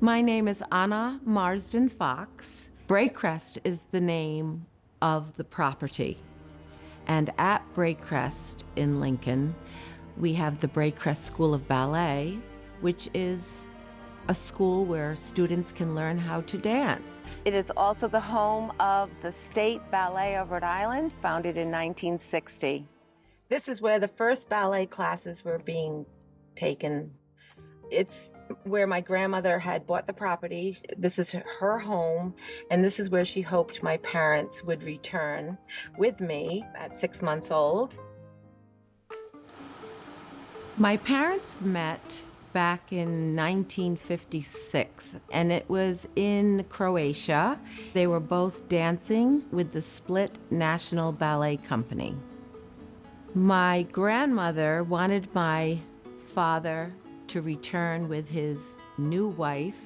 My name is Anna Marsden Fox. Brae Crest is the name of the property. And at Brae Crest in Lincoln, we have the Brae Crest School of Ballet, which is a school where students can learn how to dance. It is also the home of the State Ballet of Rhode Island, founded in 1960. This is where the first ballet classes were being taken. It's where my grandmother had bought the property. This is her home, and this is where she hoped my parents would return with me at 6 months old. My parents met back in 1956, and it was in Croatia. They were both dancing with the Split National Ballet Company. My grandmother wanted my father to return with his new wife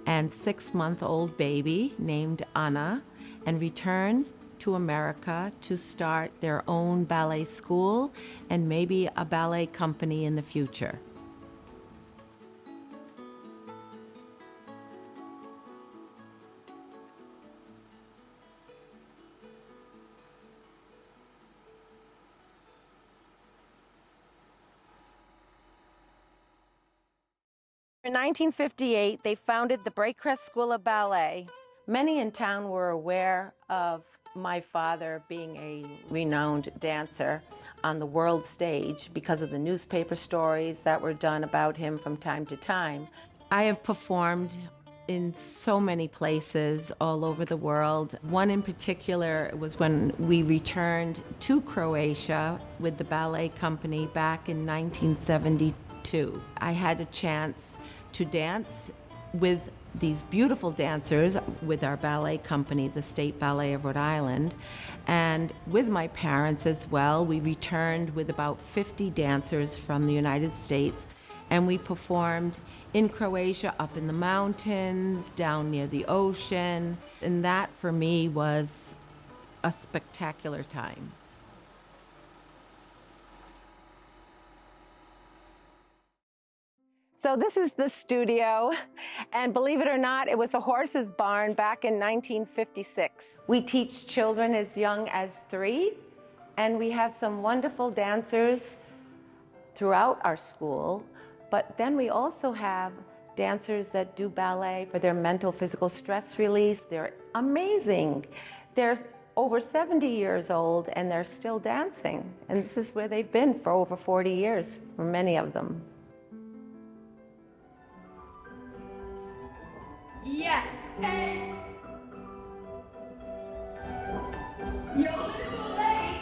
and 6-month-old baby named Anna and return to America to start their own ballet school and maybe a ballet company in the future. In 1958, they founded the Brae Crest School of Ballet. Many in town were aware of my father being a renowned dancer on the world stage because of the newspaper stories that were done about him from time to time. I have performed in so many places all over the world. One in particular was when we returned to Croatia with the ballet company back in 1972. I had a chance to dance with these beautiful dancers with our ballet company, the State Ballet of Rhode Island, and with my parents as well. We returned with about 50 dancers from the United States, and we performed in Croatia, up in the mountains, down near the ocean, and that for me was a spectacular time. So this is the studio, and believe it or not, it was a horse's barn back in 1956. We teach children as young as 3, and we have some wonderful dancers throughout our school, but then we also have dancers that do ballet for their mental, physical stress release. They're amazing. They're over 70 years old, and they're still dancing, and this is where they've been for over 40 years, for many of them. Yes, and you're a little late.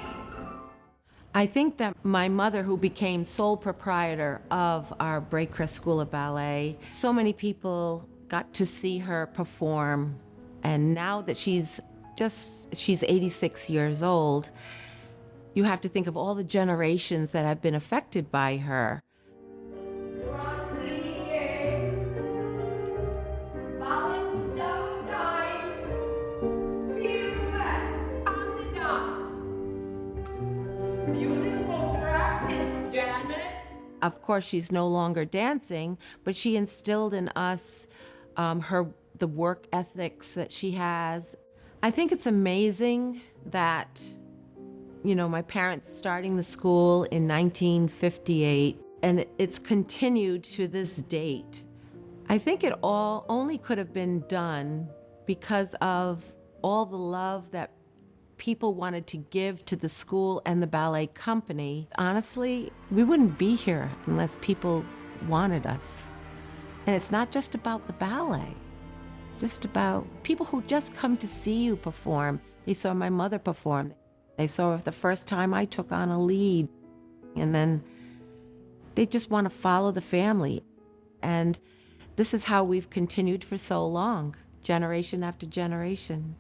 I think that my mother, who became sole proprietor of our Brae Crest School of Ballet, so many people got to see her perform, and now that she's 86 years old, you have to think of all the generations that have been affected by her. Of course, she's no longer dancing, but she instilled in us the work ethics that she has. I think it's amazing that, my parents starting the school in 1958, and it's continued to this date. I think it all only could have been done because of all the love that people wanted to give to the school and the ballet company. Honestly, we wouldn't be here unless people wanted us. And it's not just about the ballet. It's just about people who just come to see you perform. They saw my mother perform. They saw it the first time I took on a lead. And then they just want to follow the family. And this is how we've continued for so long, generation after generation.